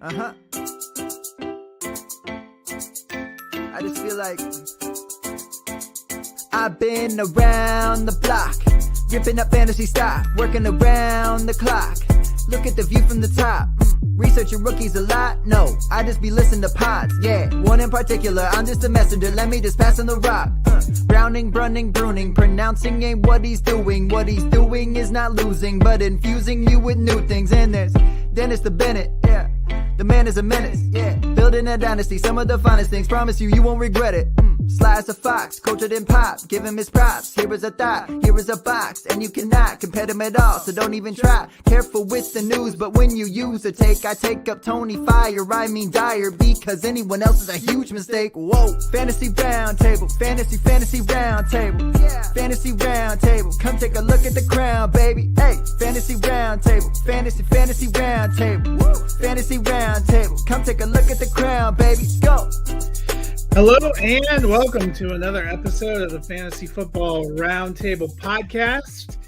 I just feel like I've been around the block, ripping up fantasy stock, working around the clock. Look at the view from the top. Researching rookies a lot? No, I just be listening to pods. Yeah, one in particular, I'm just a messenger. Let me just pass on the rock. Browning, brunning, pruning, pronouncing ain't what he's doing. What he's doing is not losing, but infusing you with new things. And there's Dennis the Bennett, yeah. The man is a menace, yeah. Building a dynasty, some of the finest things. Promise you, you won't regret it. Sly as a fox, cultured in pop. Give him his props. Here is a thought, here is a box. And you cannot compare them at all, so don't even try. Careful with the news, but when you use a take, I take up Tony Fire. I mean Dyer, because anyone else is a huge mistake. Whoa, fantasy round table, fantasy round table. Yeah. Fantasy round table, come take a look at the crown, baby. Hey, fantasy round table, fantasy round table. Woo. Fantasy round table, come take a look at the crown, baby. Go. Hello and welcome to another episode of the Fantasy Football Roundtable Podcast.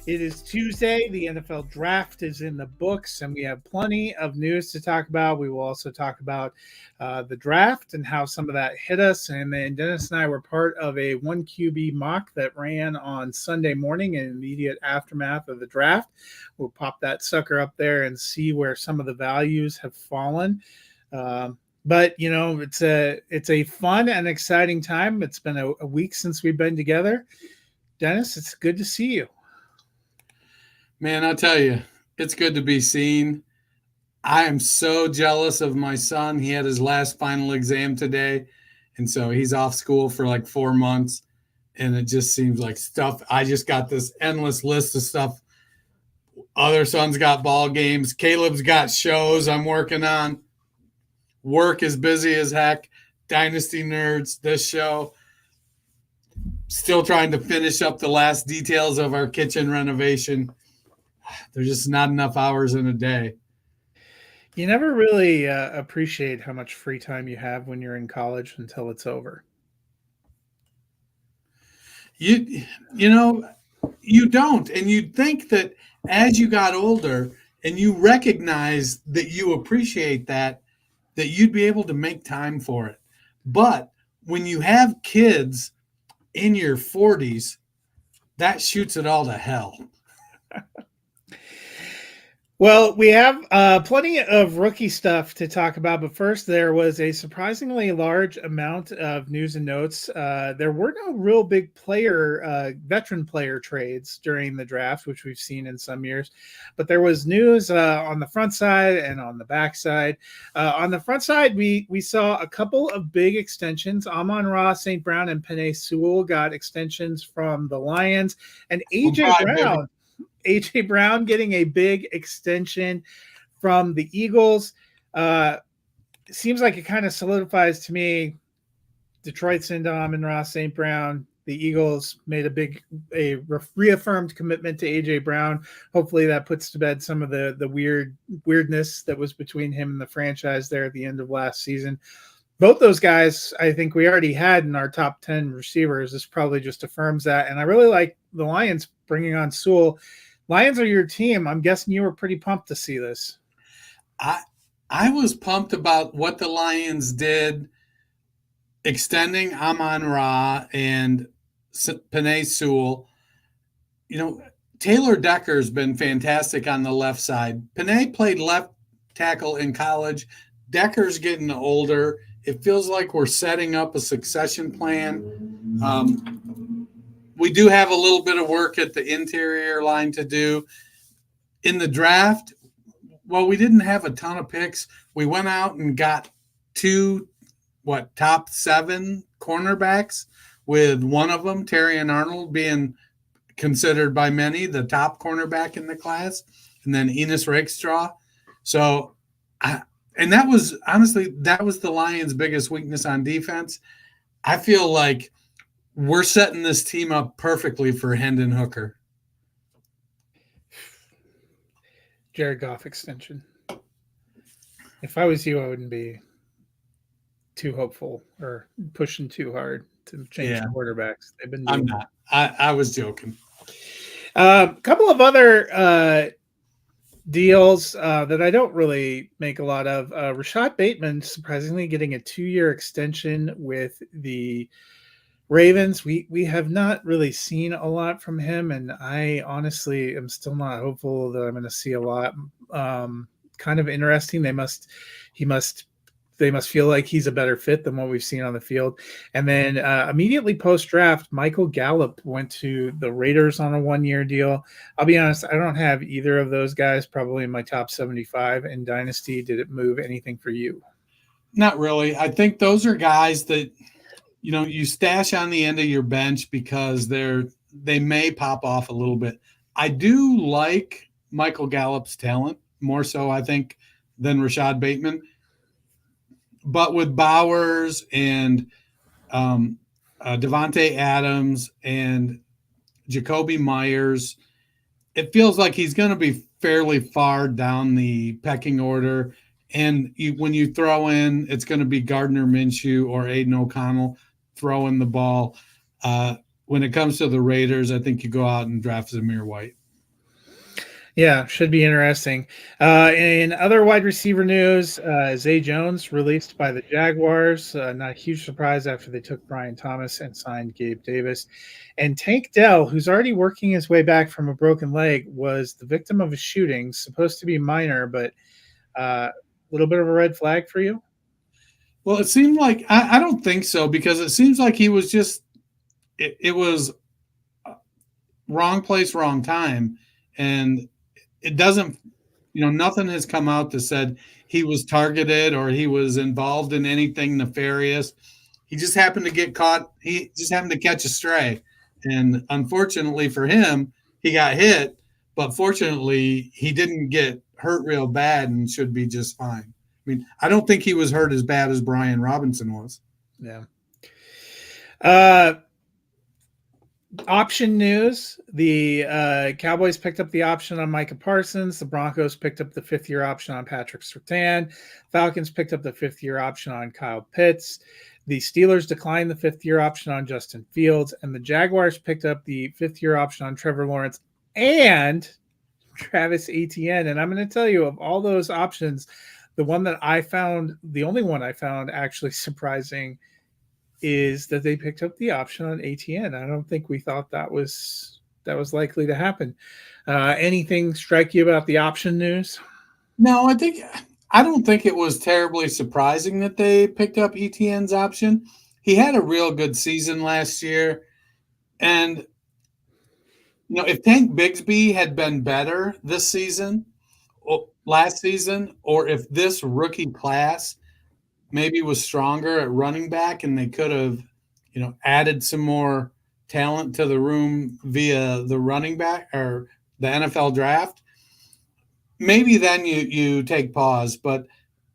It is Tuesday. The NFL Draft is in the books, and we have plenty of news to talk about. We will also talk about the draft and how some of that hit us. And then Dennis and I were part of a 1QB mock that ran on Sunday morning in immediate aftermath of the draft. We'll pop that sucker up there and see where some of the values have fallen. But, you know, it's a fun and exciting time. It's been a week since we've been together. Dennis, it's good to see you. Man, I'll tell you, it's good to be seen. I am so jealous of my son. He had his last final exam today, and so he's off school for like 4 months, and it just seems like stuff. I just got this endless list of stuff. Other sons got ball games. Caleb's got shows I'm working on. Work is busy as heck. Dynasty nerds, this show. Still trying to finish up the last details of our kitchen renovation. There's just not enough hours in a day. You never really appreciate how much free time you have when you're in college until it's over. You know, you don't. And you'd think that as you got older and you recognize that you appreciate that you'd be able to make time for it. But when you have kids in your 40s, that shoots it all to hell. Well, we have plenty of rookie stuff to talk about, but first there was a surprisingly large amount of news and notes. There were no real big veteran player trades during the draft, which we've seen in some years, but there was news on the front side and on the back side. On the front side, we saw a couple of big extensions. Amon-Ra, St. Brown, and Penei Sewell got extensions from the Lions, and AJ Brown getting a big extension from the Eagles. Seems like it kind of solidifies to me Detroit's into Amon-Ra, St. Brown. The Eagles made a reaffirmed commitment to AJ Brown. Hopefully that puts to bed some of the weirdness that was between him and the franchise there at the end of last season. Both those guys, I think we already had in our top 10 receivers. This probably just affirms that. And I really like the Lions bringing on Sewell. Lions are your team. I'm guessing you were pretty pumped to see this. I was pumped about what the Lions did, extending Amon-Ra and Penei Sewell. You know, Taylor Decker's been fantastic on the left side. Penei played left tackle in college. Decker's getting older. It feels like we're setting up a succession plan. We do have a little bit of work at the interior line to do. In the draft, well, we didn't have a ton of picks. We went out and got top 7 cornerbacks, with one of them, Terrion Arnold, being considered by many the top cornerback in the class, and then Enos Rakestraw. So, and that was the Lions' biggest weakness on defense. I feel like we're setting this team up perfectly for Hendon Hooker. Jared Goff extension. If I was you, I wouldn't be too hopeful or pushing too hard to change quarterbacks. I'm not. I was joking. A couple of other deals that I don't really make a lot of. Rashad Bateman surprisingly getting a 2-year extension with the Ravens. We have not really seen a lot from him, and I honestly am still not hopeful that I'm going to see a lot. Kind of interesting. They must feel like he's a better fit than what we've seen on the field. And then immediately post-draft, Michael Gallup went to the Raiders on a 1-year deal. I'll be honest, I don't have either of those guys probably in my top 75 in Dynasty. Did it move anything for you? Not really. I think those are guys that, you stash on the end of your bench because they may pop off a little bit. I do like Michael Gallup's talent more so, I think, than Rashad Bateman. But with Bowers and Devontae Adams and Jacoby Myers, it feels like he's going to be fairly far down the pecking order. And when you throw in, it's going to be Gardner Minshew or Aiden O'Connell throwing the ball. When it comes to the Raiders, I think you go out and draft Zamir White. Yeah, should be interesting. In other wide receiver news, Zay Jones released by the Jaguars. Not a huge surprise after they took Brian Thomas and signed Gabe Davis. And Tank Dell, who's already working his way back from a broken leg, was the victim of a shooting, supposed to be minor, but a little bit of a red flag for you? Well, it seemed like I don't think so, because it seems like he was just it was wrong place, wrong time. And it doesn't, nothing has come out that said he was targeted or he was involved in anything nefarious. He just happened to get caught. He just happened to catch a stray. And unfortunately for him, he got hit, but fortunately he didn't get hurt real bad and should be just fine. I mean, I don't think he was hurt as bad as Brian Robinson was. Yeah. Option news. The Cowboys picked up the option on Micah Parsons. The Broncos picked up the 5th-year option on Patrick Surtain. Falcons picked up the 5th-year option on Kyle Pitts. The Steelers declined the 5th-year option on Justin Fields. And the Jaguars picked up the 5th-year option on Trevor Lawrence and Travis Etienne. And I'm going to tell you, of all those options, the only one I found actually surprising is that they picked up the option on ATN. I don't think we thought that was likely to happen. Anything strike you about the option news? No, I don't think it was terribly surprising that they picked up ETN's option. He had a real good season last year. And, if Tank Bigsby had been better this season, last season, or if this rookie class maybe was stronger at running back and they could have, added some more talent to the room via the running back or the NFL draft, maybe then you take pause. But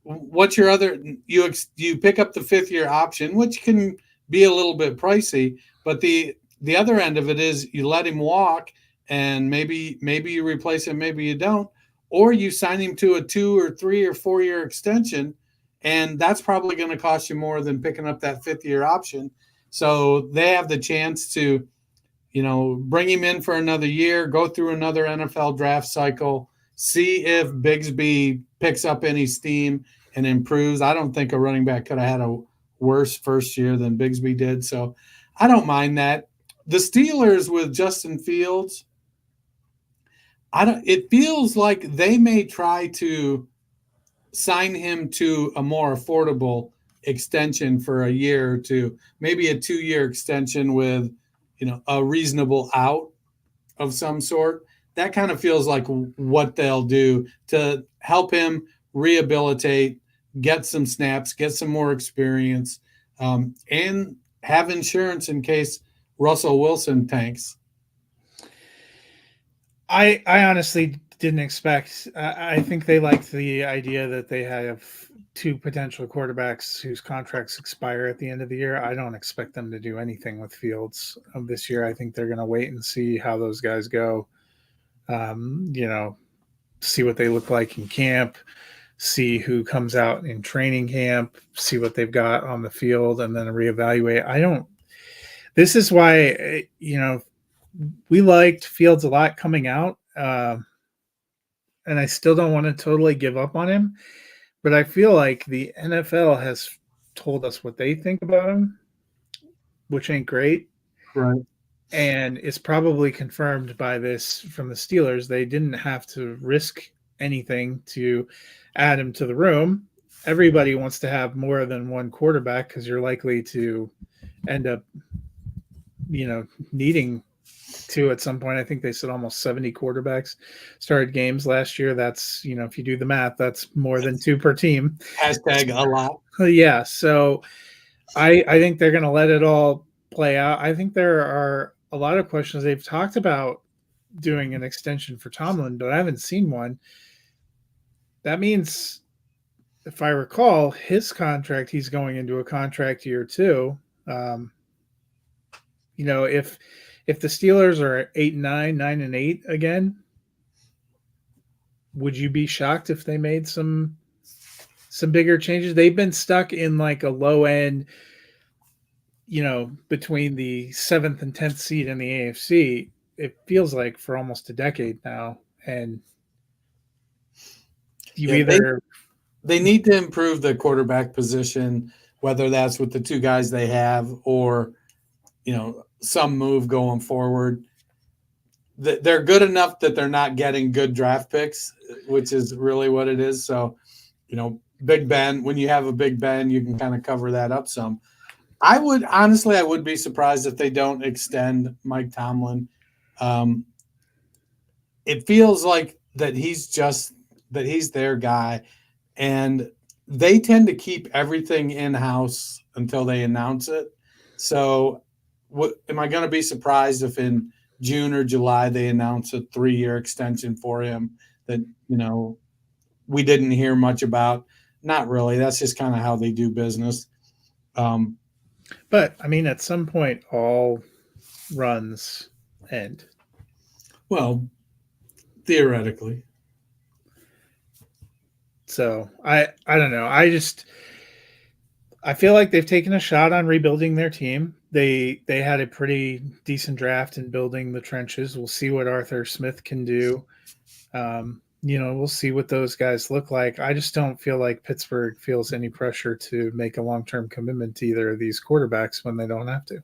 what's your other, you pick up the 5th-year option, which can be a little bit pricey, but the other end of it is you let him walk and maybe you replace him, maybe you don't, or you sign him to a 2 or 3 or 4-year extension. And that's probably going to cost you more than picking up that 5th-year option. So they have the chance to, bring him in for another year, go through another NFL draft cycle, see if Bigsby picks up any steam and improves. I don't think a running back could have had a worse first year than Bigsby did. So I don't mind that. The Steelers with Justin Fields, it feels like they may try to sign him to a more affordable extension for a year or two, maybe a 2-year extension with, a reasonable out of some sort. That kind of feels like what they'll do to help him rehabilitate, get some snaps, get some more experience, and have insurance in case Russell Wilson tanks. I honestly didn't expect. I think they liked the idea that they have 2 potential quarterbacks whose contracts expire at the end of the year. I don't expect them to do anything with Fields this year. I think they're going to wait and see how those guys go. See what they look like in camp, see who comes out in training camp, see what they've got on the field, and then reevaluate. This is why, we liked Fields a lot coming out. and I still don't want to totally give up on him, but I feel like the NFL has told us what they think about him, which ain't great. Right. And it's probably confirmed by this from the Steelers. They didn't have to risk anything to add him to the room. Everybody wants to have more than one quarterback because you're likely to end up, needing two at some point. I think they said almost 70 quarterbacks started games last year. That's, if you do the math, that's more than two per team. Hashtag a lot. Yeah. So I think they're going to let it all play out. I think there are a lot of questions. They've talked about doing an extension for Tomlin, but I haven't seen one. That means, if I recall, his contract, he's going into a contract year too. If the Steelers are 8-9, 9-8 again, would you be shocked if they made some bigger changes? They've been stuck in like a low end, between the 7th and 10th seed in the AFC. It feels like for almost a decade now, and they need to improve the quarterback position, whether that's with the two guys they have or some move going forward. They're good enough that they're not getting good draft picks, which is really what it is. So, Big Ben, when you have a Big Ben, you can kind of cover that up some. I would be surprised if they don't extend Mike Tomlin. It feels like that he's their guy, and they tend to keep everything in-house until they announce it. So am I going to be surprised if in June or July they announce a 3-year extension for him that, we didn't hear much about? Not really. That's just kind of how they do business. But, at some point, all runs end. Well, theoretically. So, I don't know. I feel like they've taken a shot on rebuilding their team. They had a pretty decent draft in building the trenches. We'll see what Arthur Smith can do. We'll see what those guys look like. I just don't feel like Pittsburgh feels any pressure to make a long-term commitment to either of these quarterbacks when they don't have to.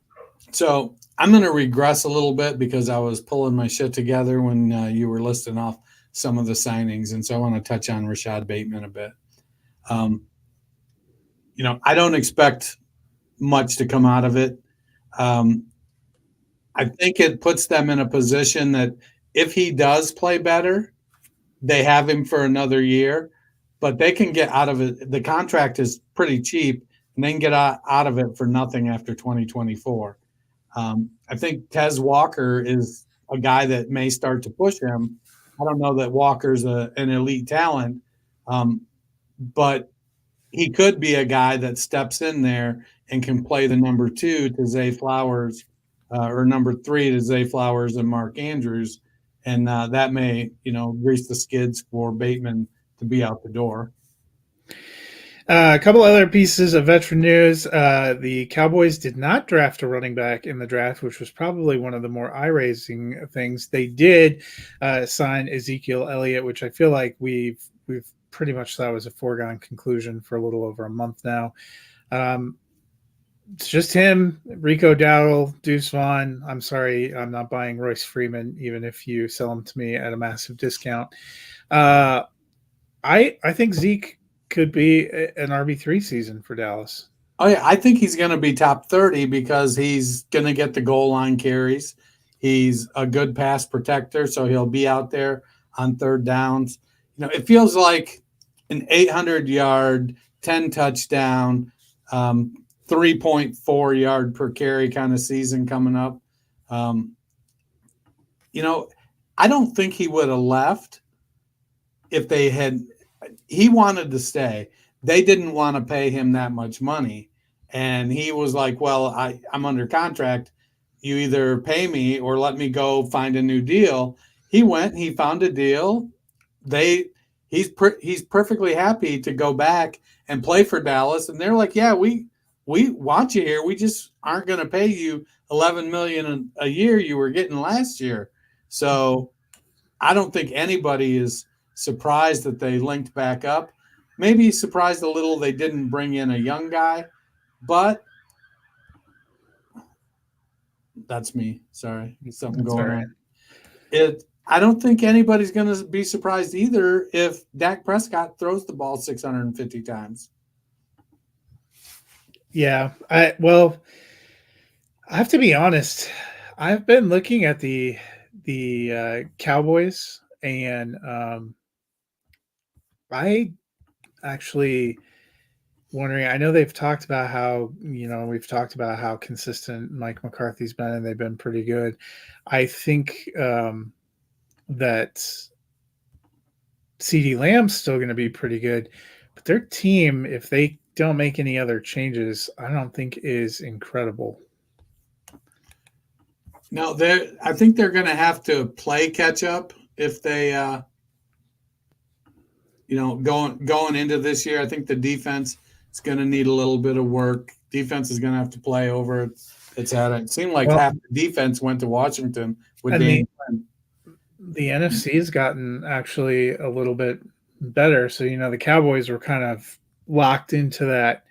So I'm going to regress a little bit because I was pulling my shit together when you were listing off some of the signings. And so I want to touch on Rashad Bateman a bit. I don't expect much to come out of it. I think it puts them in a position that if he does play better, they have him for another year, but they can get out of it. The contract is pretty cheap, and they can get out of it for nothing after 2024. I think Tez Walker is a guy that may start to push him. I don't know that Walker's an elite talent, but he could be a guy that steps in there and can play the number 2 to Zay Flowers or number 3 to Zay Flowers and Mark Andrews. And that may, grease the skids for Bateman to be out the door. A couple other pieces of veteran news. The Cowboys did not draft a running back in the draft, which was probably one of the more eye-raising things. They did sign Ezekiel Elliott, which I feel like we've pretty much thought was a foregone conclusion for a little over a month now. It's just him, Rico Dowdle, Deuce Vaughn. I'm sorry, I'm not buying Royce Freeman, even if you sell him to me at a massive discount. I think Zeke could be an RB3 season for Dallas. Oh, yeah, I think he's going to be top 30 because he's going to get the goal line carries. He's a good pass protector, so he'll be out there on third downs. It feels like an 800-yard, 10-touchdown, 3.4 yard per carry kind of season coming up. I don't think he would have left if he wanted to stay. They didn't want to pay him that much money. And he was like, well, I'm under contract. You either pay me or let me go find a new deal. He went, he found a deal. He's perfectly happy to go back and play for Dallas. And they're like, yeah, we want you here. We just aren't going to pay you $11 million a year you were getting last year. So I don't think anybody is surprised that they linked back up. Maybe surprised a little they didn't bring in a young guy, but that's me. Sorry, something That's going all right. on. I don't think anybody's going to be surprised either if Dak Prescott throws the ball 650 times. Yeah, I have to be honest. I've been looking at the Cowboys, and I actually wondering. I know they've talked about how we've talked about how consistent Mike McCarthy's been, and they've been pretty good. I think that CeeDee Lamb's still going to be pretty good, but their team, if they don't make any other changes, I don't think is incredible. No, I think they're going to have to play catch up if they, going into this year. I think the defense is going to need a little bit of work. Defense is going to have to play over its head. It seemed like half the defense went to Washington with Daniel. The NFC has gotten actually a little bit better. So, the Cowboys were kind of locked into that,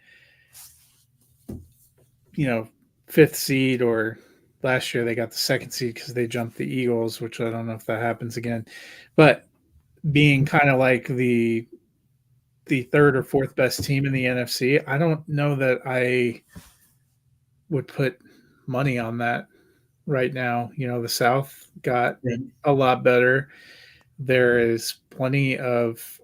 fifth seed, or last year they got the second seed because they jumped the Eagles, which I don't know if that happens again. But being kind of like the third or fourth best team in the NFC, I don't know that I would put money on that right now. The South got a lot better. There is plenty of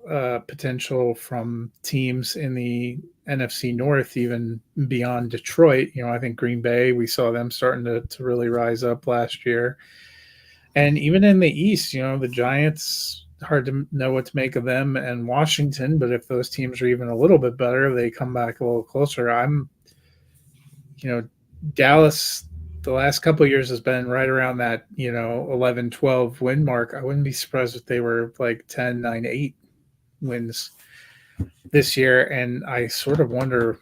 potential from teams in the NFC North, even beyond Detroit. I think Green Bay, we saw them starting to really rise up last year. And even in the East, the Giants, hard to know what to make of them, and Washington. But if those teams are even a little bit better, they come back a little closer. Dallas, the last couple of years has been right around that, 11, 12 win mark. I wouldn't be surprised if they were like 10, 9, 8 wins this year. And I sort of wonder,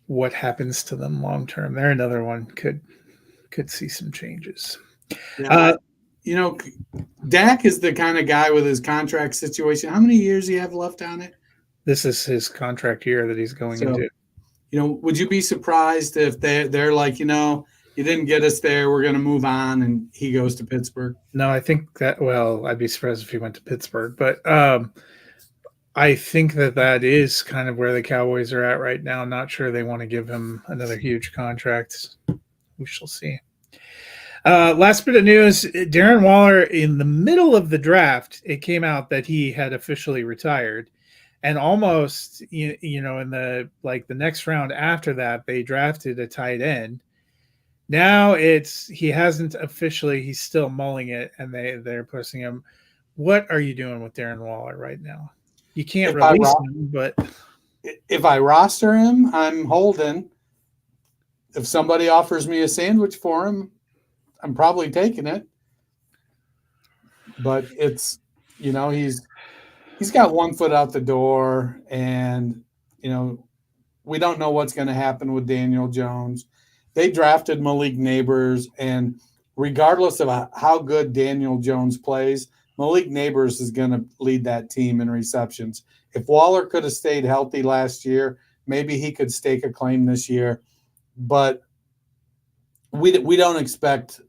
what happens to them long term. They're another one could see some changes. Yeah, Dak is the kind of guy with his contract situation. How many years do you have left on it? This is his contract year that he's going into. Would you be surprised if they're like, you didn't get us there, we're going to move on, and he goes to Pittsburgh? No, I think that, I'd be surprised if he went to Pittsburgh, but I think that is kind of where the Cowboys are at right now. I'm not sure they want to give him another huge contract. We shall see. Last bit of news, Darren Waller, in the middle of the draft, it came out that he had officially retired. And almost, in the next round after that, they drafted a tight end. Now he hasn't officially, he's still mulling it, and they're pushing him. What are you doing with Darren Waller right now? You can't release him, but if I roster him, I'm holding. If somebody offers me a sandwich for him, I'm probably taking it. But it's, he's got 1 foot out the door, and, we don't know what's going to happen with Daniel Jones. They drafted Malik Neighbors, and regardless of how good Daniel Jones plays, Malik Neighbors is going to lead that team in receptions. If Waller could have stayed healthy last year, maybe he could stake a claim this year. But we don't expect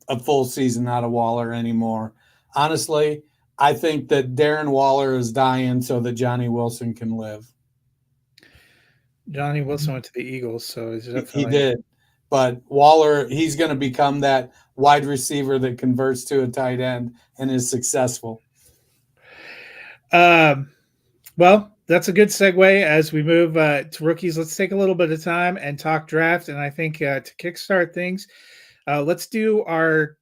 a full season out of Waller anymore. Honestly, I think that Darren Waller is dying so that Johnny Wilson can live. Johnny Wilson went to the Eagles, so he did. But Waller, he's going to become that wide receiver that converts to a tight end and is successful. Well, that's a good segue as we move to rookies. Let's take a little bit of time and talk draft. And I think to kickstart things, let's do our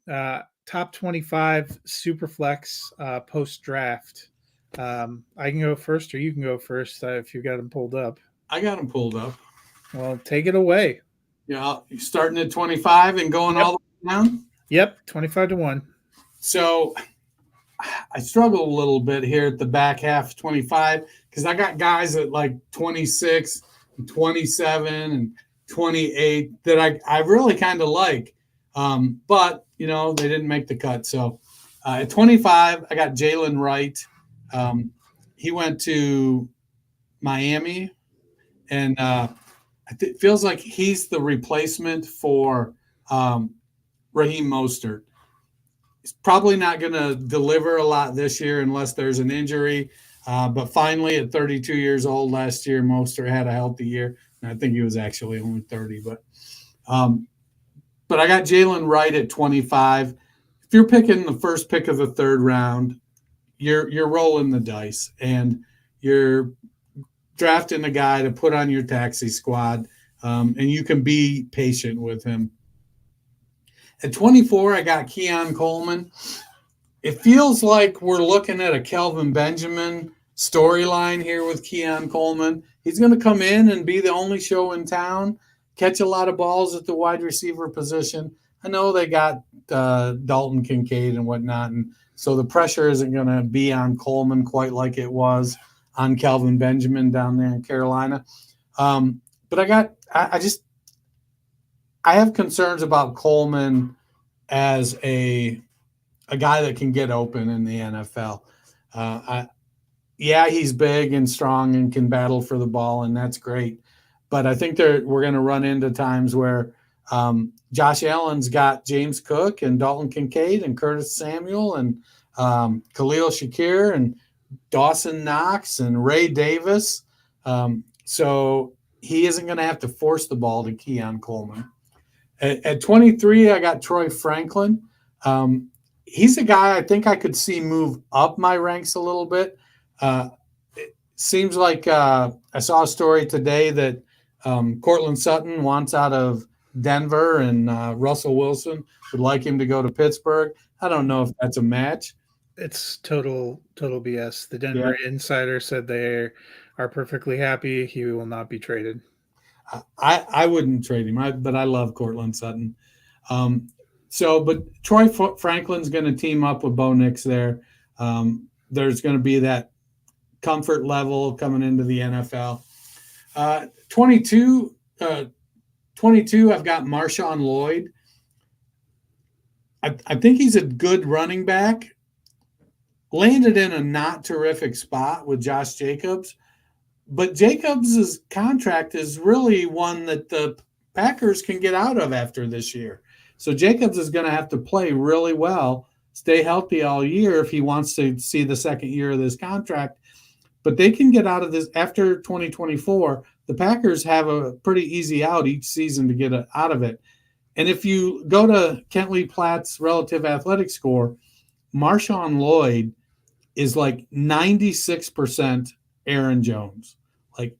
top 25 Superflex post-draft. I can go first, or you can go first if you've got them pulled up. I got them pulled up. Well, take it away. Yeah, you're starting at 25 and going all the way down? Yep, 25-1. So I struggle a little bit here at the back half of 25 because I got guys at like 26 and 27 and 28 that I really kind of like. But, they didn't make the cut. So at 25, I got Jalen Wright. He went to Miami, and it feels like he's the replacement for Raheem Mostert. He's probably not going to deliver a lot this year unless there's an injury. But finally, at 32 years old last year, Mostert had a healthy year. And I think he was actually only 30. But I got Jalen Wright at 25. If you're picking the first pick of the third round, you're rolling the dice, and you're drafting a guy to put on your taxi squad, and you can be patient with him. At 24, I got Keon Coleman. It feels like we're looking at a Kelvin Benjamin storyline here with Keon Coleman. He's going to come in and be the only show in town, catch a lot of balls at the wide receiver position. I know they got Dalton Kincaid and whatnot, and so the pressure isn't going to be on Coleman quite like it was on Kelvin Benjamin down there in Carolina. But I have concerns about Coleman as a guy that can get open in the NFL. He's big and strong and can battle for the ball, and that's great. But I think we're going to run into times where Josh Allen's got James Cook and Dalton Kincaid and Curtis Samuel and Khalil Shakir and Dawson Knox and Ray Davis. So he isn't going to have to force the ball to Keon Coleman. At 23, I got Troy Franklin. He's a guy I think I could see move up my ranks a little bit. It seems like I saw a story today that Cortland Sutton wants out of Denver, and Russell Wilson would like him to go to Pittsburgh. I don't know if that's a match. It's total BS. The Denver Insider said they are perfectly happy. He will not be traded. I wouldn't trade him, but I love Cortland Sutton. But Troy Franklin's going to team up with Bo Nix there. There's going to be that comfort level coming into the NFL. 22, I've got Marshawn Lloyd. I think he's a good running back. Landed in a not terrific spot with Josh Jacobs. But Jacobs' contract is really one that the Packers can get out of after this year. So Jacobs is going to have to play really well, stay healthy all year if he wants to see the second year of this contract. But they can get out of this after 2024. The Packers have a pretty easy out each season to get out of it. And if you go to Kentley Platt's relative athletic score, Marshawn Lloyd is like 96% Aaron Jones. Like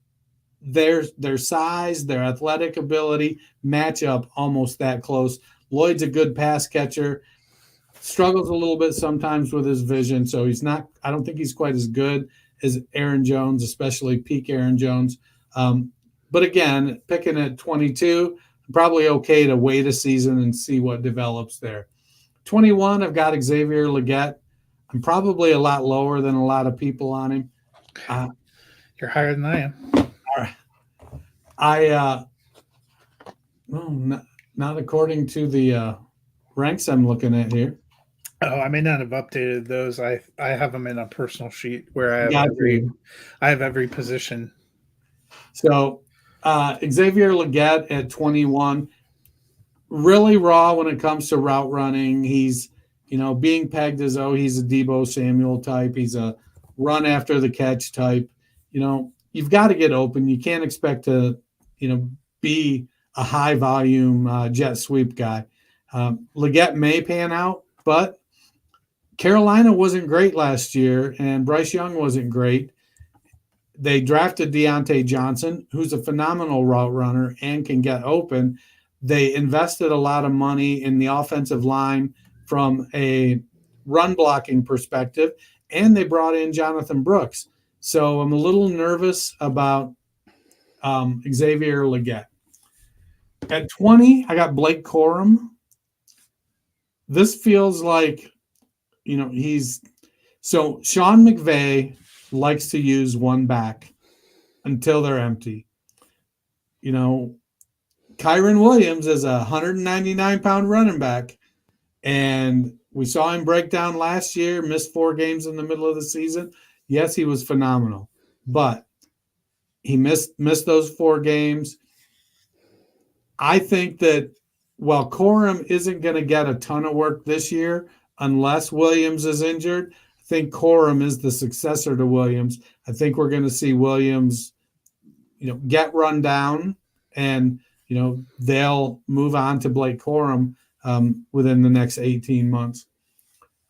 their size, their athletic ability match up almost that close. Lloyd's a good pass catcher, struggles a little bit sometimes with his vision. So I don't think he's quite as good as Aaron Jones, especially peak Aaron Jones. But again, picking at 22, probably okay to wait a season and see what develops there. 21, I've got Xavier Legette. I'm probably a lot lower than a lot of people on him. You're higher than I am. All right. Not according to the ranks I'm looking at here. Oh, I may not have updated those. I have them in a personal sheet where I have every position. So Xavier Legette at 21, really raw when it comes to route running. He's being pegged as though he's a Deebo Samuel type. He's a run after the catch type. You've got to get open. You can't expect to, be a high volume jet sweep guy. Legette may pan out, but Carolina wasn't great last year, and Bryce Young wasn't great. They drafted Deontay Johnson, who's a phenomenal route runner and can get open. They invested a lot of money in the offensive line from a run blocking perspective, and they brought in Jonathan Brooks. So I'm a little nervous about Xavier Legette. At 20, I got Blake Corum. This feels like, Sean McVay likes to use one back until they're empty. Kyron Williams is a 199-pound running back, and we saw him break down last year, missed 4 games in the middle of the season. Yes, he was phenomenal, but he missed those 4 games. I think that while Corum isn't going to get a ton of work this year unless Williams is injured, I think Corum is the successor to Williams. I think we're going to see Williams, get run down, and they'll move on to Blake Corum within the next 18 months.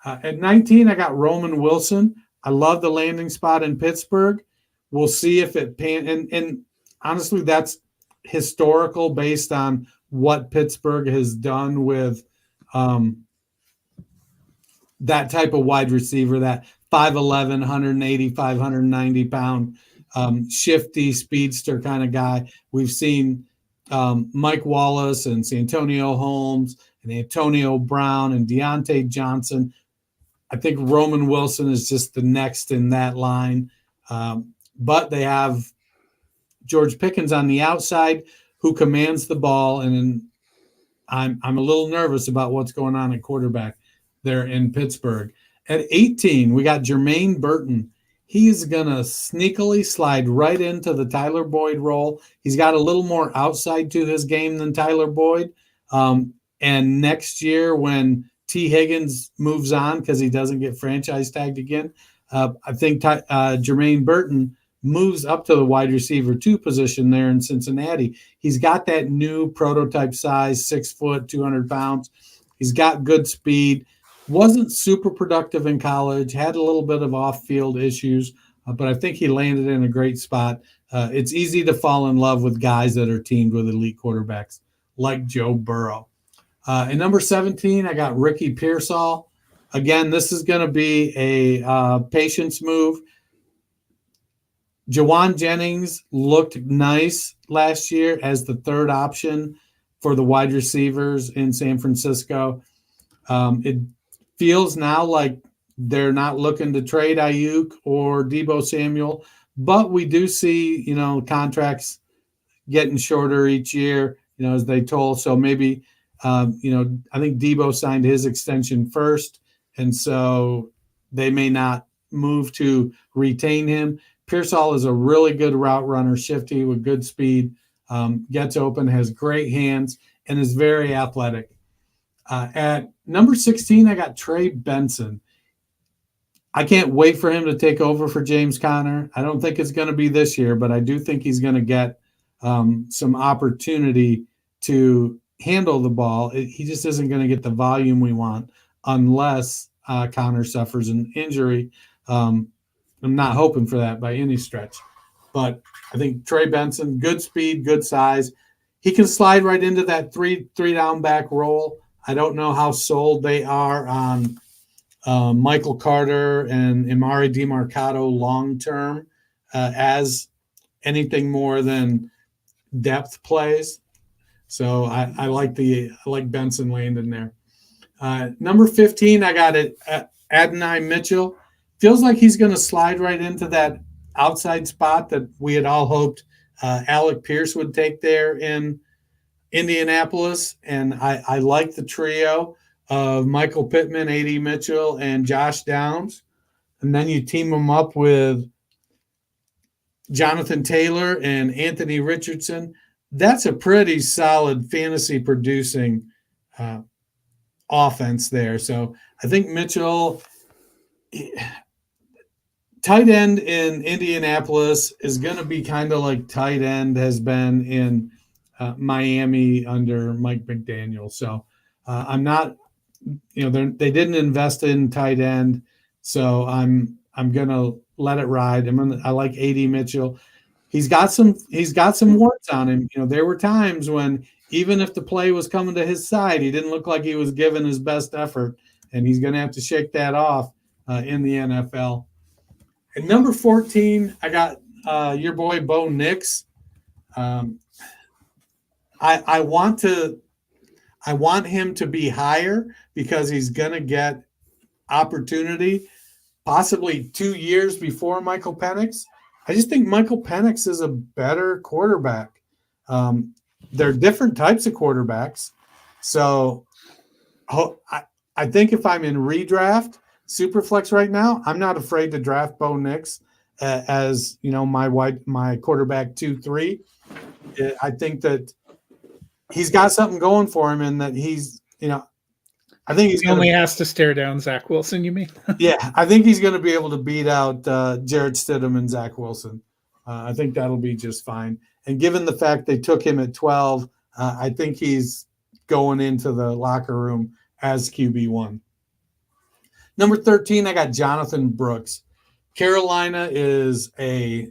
At 19, I got Roman Wilson. I love the landing spot in Pittsburgh. We'll see if it and honestly, that's historical based on what Pittsburgh has done with that type of wide receiver, that 5'11", 185, 190-pound shifty speedster kind of guy. We've seen Mike Wallace and Santonio Holmes and Antonio Brown and Deontay Johnson. I think Roman Wilson is just the next in that line. But they have George Pickens on the outside who commands the ball. And I'm a little nervous about what's going on at quarterback there in Pittsburgh. At 18, we got Jermaine Burton. He's going to sneakily slide right into the Tyler Boyd role. He's got a little more outside to his game than Tyler Boyd. And next year when T. Higgins moves on because he doesn't get franchise tagged again, I think Jermaine Burton moves up to the wide receiver 2 position there in Cincinnati. He's got that new prototype size, 6 foot, 200 pounds. He's got good speed. Wasn't super productive in college, had a little bit of off-field issues, but I think he landed in a great spot. It's easy to fall in love with guys that are teamed with elite quarterbacks like Joe Burrow. At number 17, I got Ricky Pearsall. Again, this is going to be a patience move. Jawan Jennings looked nice last year as the 3rd option for the wide receivers in San Francisco. It feels now like they're not looking to trade Ayuk or Deebo Samuel, but we do see, contracts getting shorter each year, as they told. So maybe, I think Deebo signed his extension first, and so they may not move to retain him. Pearsall is a really good route runner, shifty with good speed, gets open, has great hands, and is very athletic. At number 16, I got Trey Benson. I can't wait for him to take over for James Conner. I don't think it's going to be this year, but I do think he's going to get some opportunity to handle the ball. He just isn't going to get the volume we want unless Conner suffers an injury. I'm not hoping for that by any stretch. But I think Trey Benson, good speed, good size. He can slide right into that three down back role. I don't know how sold they are on Michael Carter and Imari DiMarcado long-term as anything more than depth plays. So I like Benson landing there. Number 15, I got it Adonai Mitchell. Feels like he's going to slide right into that outside spot that we had all hoped Alec Pierce would take there in Indianapolis. And I like the trio of Michael Pittman, A.D. Mitchell, and Josh Downs. And then you team them up with Jonathan Taylor and Anthony Richardson. That's a pretty solid fantasy producing offense there. So I think Mitchell, tight end in Indianapolis, is going to be kind of like tight end has been in Miami under Mike McDaniel. So I'm not, they didn't invest in tight end. So I'm going to let it ride. I like A.D. Mitchell. He's got some warts on him. There were times when even if the play was coming to his side, he didn't look like he was giving his best effort, and he's going to have to shake that off in the NFL. At number 14, I got your boy Bo Nix. I want him to be higher because he's going to get opportunity possibly 2 years before Michael Penix. I just think Michael Penix is a better quarterback. they're different types of quarterbacks. So I think if I'm in redraft Superflex right now, I'm not afraid to draft Bo Nix as my quarterback 2-3. I think that he's got something going for him, and that he's I think he only has to stare down Zach Wilson. You mean? Yeah, I think he's going to be able to beat out Jarrett Stidham and Zach Wilson. I think that'll be just fine. And given the fact they took him at 12, I think he's going into the locker room as QB1. Number 13, I got Jonathan Brooks. Carolina is a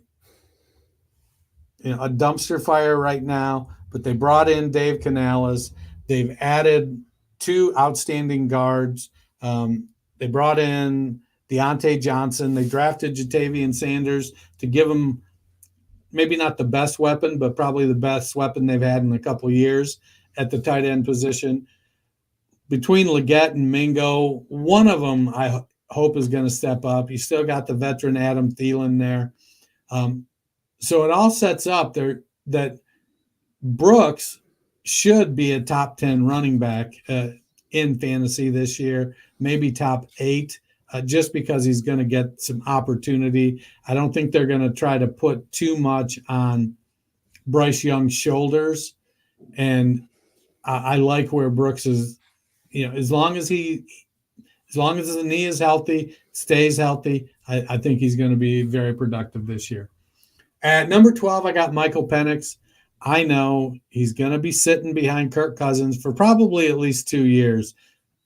dumpster fire right now, but they brought in Dave Canales. They've added 2 outstanding guards. They brought in Deontay Johnson. They drafted Jatavian Sanders to give them maybe not the best weapon, but probably the best weapon they've had in a couple of years at the tight end position. Between Leggett and Mingo, one of them I hope is going to step up. You still got the veteran Adam Thielen there. So it all sets up there that Brooks should be a top 10 running back in fantasy this year, maybe top 8, just because he's going to get some opportunity. I don't think they're going to try to put too much on Bryce Young's shoulders. And I like where Brooks is, as long as his knee is healthy, stays healthy, I think he's going to be very productive this year. At number 12, I got Michael Penix. I know he's going to be sitting behind Kirk Cousins for probably at least 2 years.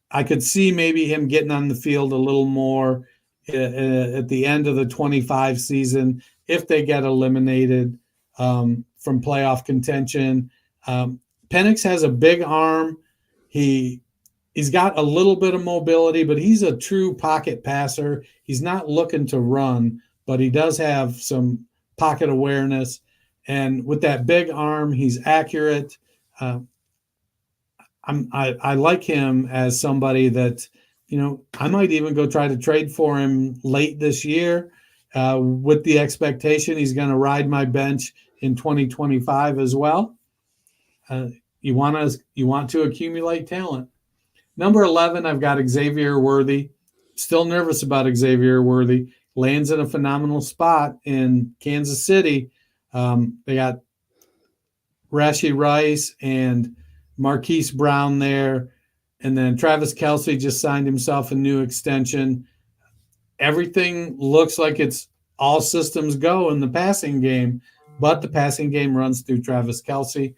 I could see maybe him getting on the field a little more at the end of the 25 season if they get eliminated from playoff contention. Penix has a big arm. He's got a little bit of mobility, but he's a true pocket passer. He's not looking to run, but he does have some pocket awareness. And with that big arm, he's accurate. I like him as somebody that, I might even go try to trade for him late this year with the expectation he's going to ride my bench in 2025 as well. You want to accumulate talent. Number 11, I've got Xavier Worthy. Still nervous about Xavier Worthy. Lands in a phenomenal spot in Kansas City. They got Rashee Rice and Marquise Brown there. And then Travis Kelce just signed himself a new extension. Everything looks like it's all systems go in the passing game, but the passing game runs through Travis Kelce.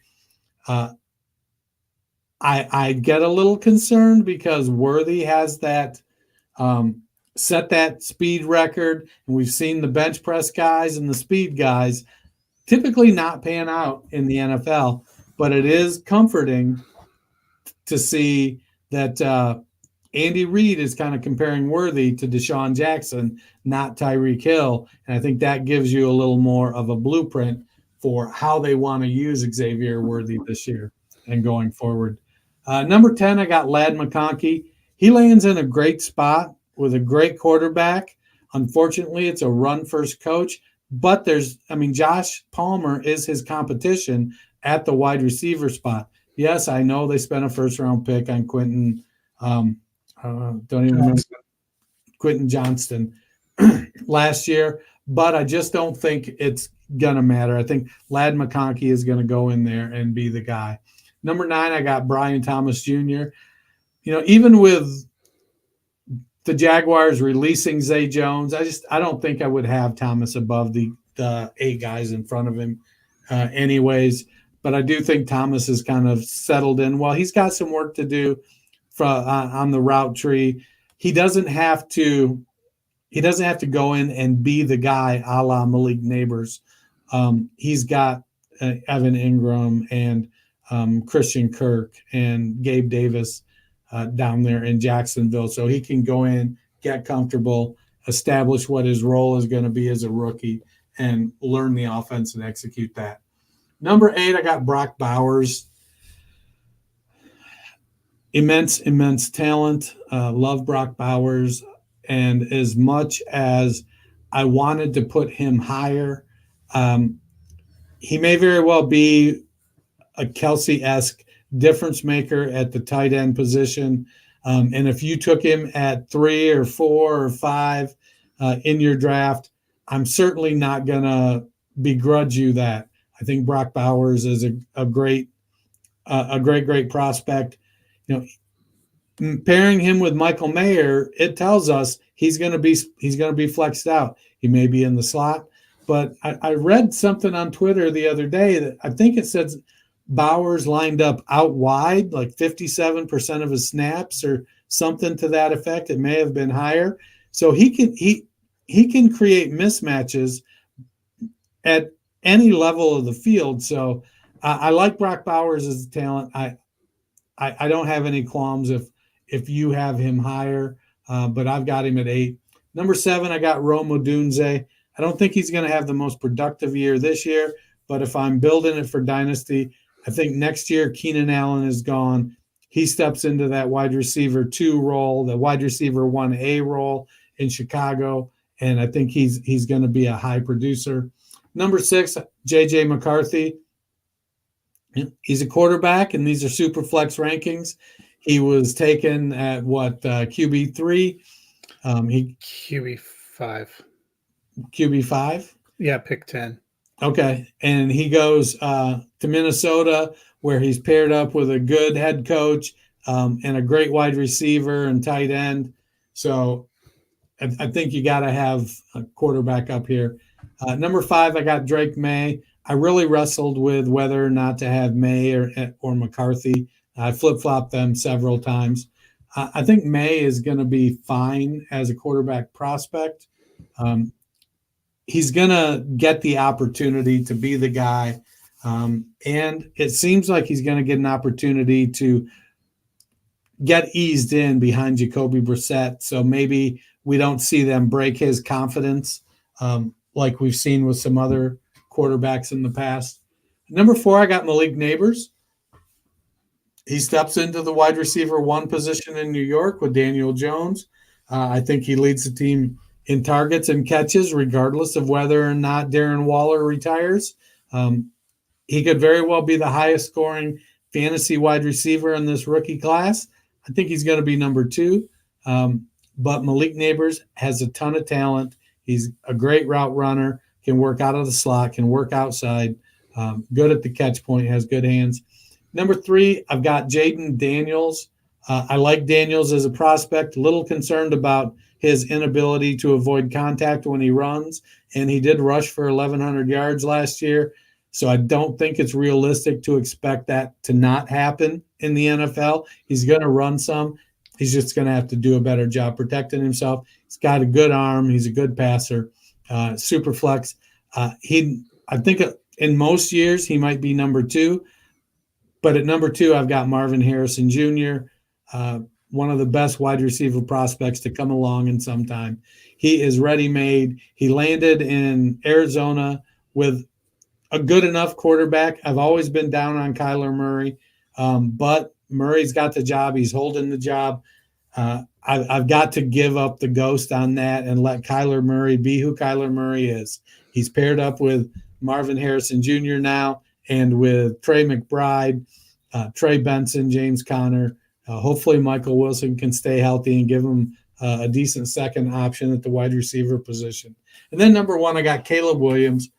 I get a little concerned because Worthy has that set that speed record, and we've seen the bench press guys and the speed guys typically not pan out in the NFL, but it is comforting to see that Andy Reid is kind of comparing Worthy to Deshaun Jackson, not Tyreek Hill, and I think that gives you a little more of a blueprint for how they want to use Xavier Worthy this year and going forward. Number 10, I got Ladd McConkey. He lands in a great spot with a great quarterback. Unfortunately, it's a run-first coach, but Josh Palmer is his competition at the wide receiver spot. Yes, I know they spent a first-round pick on Quentin. Don't even remember Quentin Johnston last year, but I just don't think it's gonna matter. I think Ladd McConkey is gonna go in there and be the guy. Number 9, I got Brian Thomas Jr. Even with the Jaguars releasing Zay Jones, I don't think I would have Thomas above the 8 guys in front of him anyways. But I do think Thomas is kind of settled in. Well, he's got some work to do on the route tree. He doesn't have to go in and be the guy a la Malik Neighbors. He's got Evan Ingram and Christian Kirk and Gabe Davis down there in Jacksonville. So he can go in, get comfortable, establish what his role is going to be as a rookie, and learn the offense and execute that. Number 8, I got Brock Bowers. Immense talent. Love Brock Bowers. And as much as I wanted to put him higher, he may very well be a Kelsey-esque difference maker at the tight end position. And if you took him at 3 or 4 or 5 in your draft, I'm certainly not going to begrudge you that. I think Brock Bowers is a great prospect. Pairing him with Michael Mayer, it tells us he's going to be flexed out. He may be in the slot, but I read something on Twitter the other day that I think it says Bowers lined up out wide, like 57% of his snaps or something to that effect. It may have been higher. So he can create mismatches at any level of the field. So I like Brock Bowers as a talent. I don't have any qualms if you have him higher, but I've got him at 8. Number 7, I got Rome Odunze. I don't think he's going to have the most productive year this year, but if I'm building it for Dynasty, I think next year Keenan Allen is gone. He steps into that wide receiver 2 role, the wide receiver 1A role in Chicago, and I think he's going to be a high producer. Number 6, J.J. McCarthy. He's a quarterback, and these are Superflex rankings. He was taken at QB3? QB5. QB5? Yeah, pick 10. Okay, and he goes to Minnesota, where he's paired up with a good head coach and a great wide receiver and tight end. So I think you got to have a quarterback up here. Number 5, I got Drake May. I really wrestled with whether or not to have May or McCarthy. I flip-flopped them several times. I think May is going to be fine as a quarterback prospect. He's going to get the opportunity to be the guy. And it seems like he's going to get an opportunity to get eased in behind Jacoby Brissett. So maybe we don't see them break his confidence like we've seen with some other quarterbacks in the past. Number 4, I got Malik Neighbors. He steps into the wide receiver 1 position in New York with Daniel Jones. I think he leads the team in targets and catches, regardless of whether or not Darren Waller retires. He could very well be the highest scoring fantasy wide receiver in this rookie class. I think he's going to be number 2. But Malik Neighbors has a ton of talent. He's a great route runner, can work out of the slot, can work outside, good at the catch point, has good hands. Number 3, I've got Jaden Daniels. I like Daniels as a prospect, a little concerned about his inability to avoid contact when he runs, and he did rush for 1,100 yards last year. So I don't think it's realistic to expect that to not happen in the NFL. He's going to run some. He's just going to have to do a better job protecting himself. He's got a good arm. He's a good passer. Super flex. I think in most years he might be number 2. But at number 2, I've got Marvin Harrison Jr., one of the best wide receiver prospects to come along in some time. He is ready-made. He landed in Arizona with a good enough quarterback. I've always been down on Kyler Murray, but Murray's got the job. He's holding the job. I've got to give up the ghost on that and let Kyler Murray be who Kyler Murray is. He's paired up with Marvin Harrison Jr. now and with Trey McBride, Trey Benson, James Conner. Hopefully Michael Wilson can stay healthy and give him a decent second option at the wide receiver position. And then number 1, I got Caleb Williams.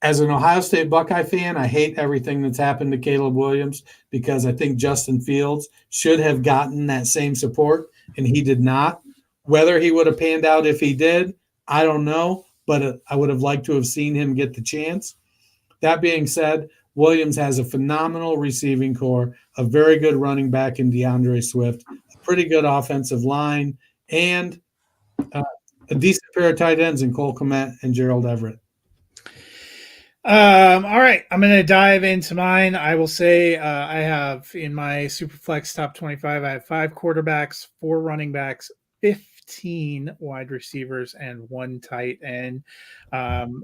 As an Ohio State Buckeye fan, I hate everything that's happened to Caleb Williams because I think Justin Fields should have gotten that same support, and he did not. Whether he would have panned out if he did, I don't know, but I would have liked to have seen him get the chance. That being said, Williams has a phenomenal receiving core, a very good running back in DeAndre Swift, a pretty good offensive line, and a decent pair of tight ends in Cole Kmet and Gerald Everett. All right, I'm going to dive into mine. I will say I have in my Superflex top 25, I have 5 quarterbacks, 4 running backs, 15 wide receivers, and 1 tight end.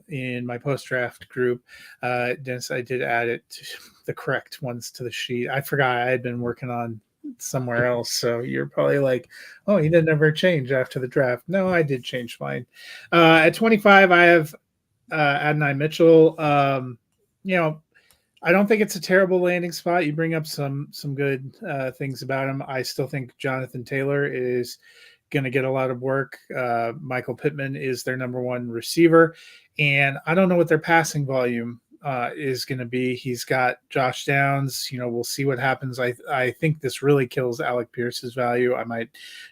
In my post-draft group, Dennis, I did add it to the correct ones to the sheet. I forgot I had been working on somewhere else, so you're probably like, oh, he didn't ever change after the draft. No, I did change mine. At 25, I have Adonai Mitchell. I don't think it's a terrible landing spot. You bring up some good things about him. I still think Jonathan Taylor is going to get a lot of work. Michael Pittman is their number one receiver, and I don't know what their passing volume is going to be. He's got Josh Downs. We'll see what happens. I think this really kills Alec Pierce's value. I might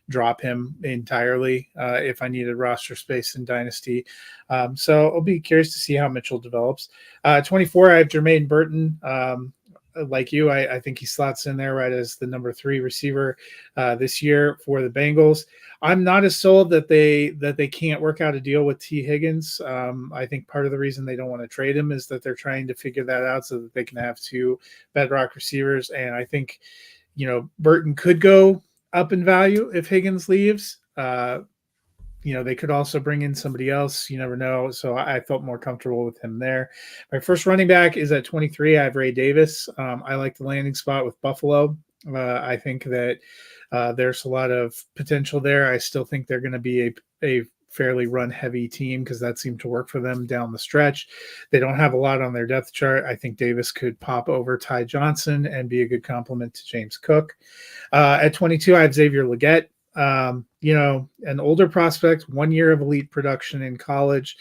drop him entirely if I needed roster space in Dynasty. So I'll be curious to see how Mitchell develops. 24, I have Jermaine Burton. Like you, I think he slots in there right as the number 3 receiver this year for the Bengals. I'm not as sold that they can't work out a deal with T. Higgins. I think part of the reason they don't want to trade him is that they're trying to figure that out so that they can have 2 bedrock receivers. And I think, Burton could go up in value if Higgins leaves. They could also bring in somebody else. You never know. So I felt more comfortable with him there. My first running back is at 23. I have Ray Davis. I like the landing spot with Buffalo. I think that there's a lot of potential there. I still think they're going to be a fairly run-heavy team because that seemed to work for them down the stretch. They don't have a lot on their depth chart. I think Davis could pop over Ty Johnson and be a good complement to James Cook. At 22, I have Xavier Legette. An older prospect, 1 year of elite production in college.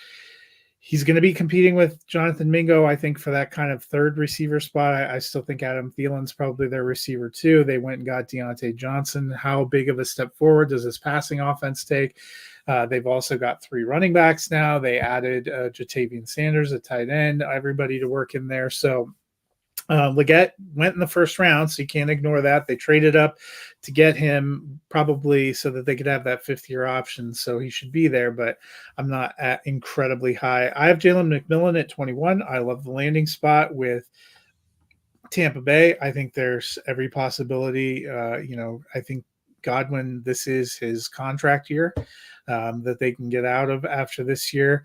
He's going to be competing with Jonathan Mingo, I think, for that kind of third receiver spot. I still think Adam Thielen's probably their receiver too. They went and got Deontay Johnson. How big of a step forward does this passing offense take? They've also got 3 running backs now. They added Jatavian Sanders, a tight end, everybody to work in there. So Legette went in the first round, so you can't ignore that. They traded up to get him probably so that they could have that 5th-year option, so he should be there, but I'm not at incredibly high. I have Jalen McMillan at 21. I love the landing spot with Tampa Bay. I think there's every possibility. I think Godwin, this is his contract year that they can get out of after this year.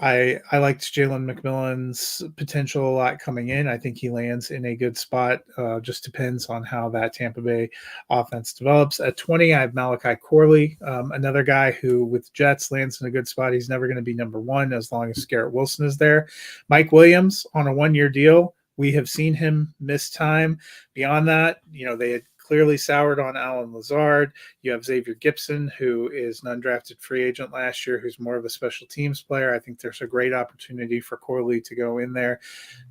I liked Jalen McMillan's potential a lot coming in. I think he lands in a good spot. Just depends on how that Tampa Bay offense develops. At 20, I have Malachi Corley, another guy who with Jets lands in a good spot. He's never going to be number 1 as long as Garrett Wilson is there. Mike Williams on a 1-year deal. We have seen him miss time. Beyond that, they had clearly soured on Alan Lazard. You have Xavier Gibson, who is an undrafted free agent last year, who's more of a special teams player. I think there's a great opportunity for Corley to go in there.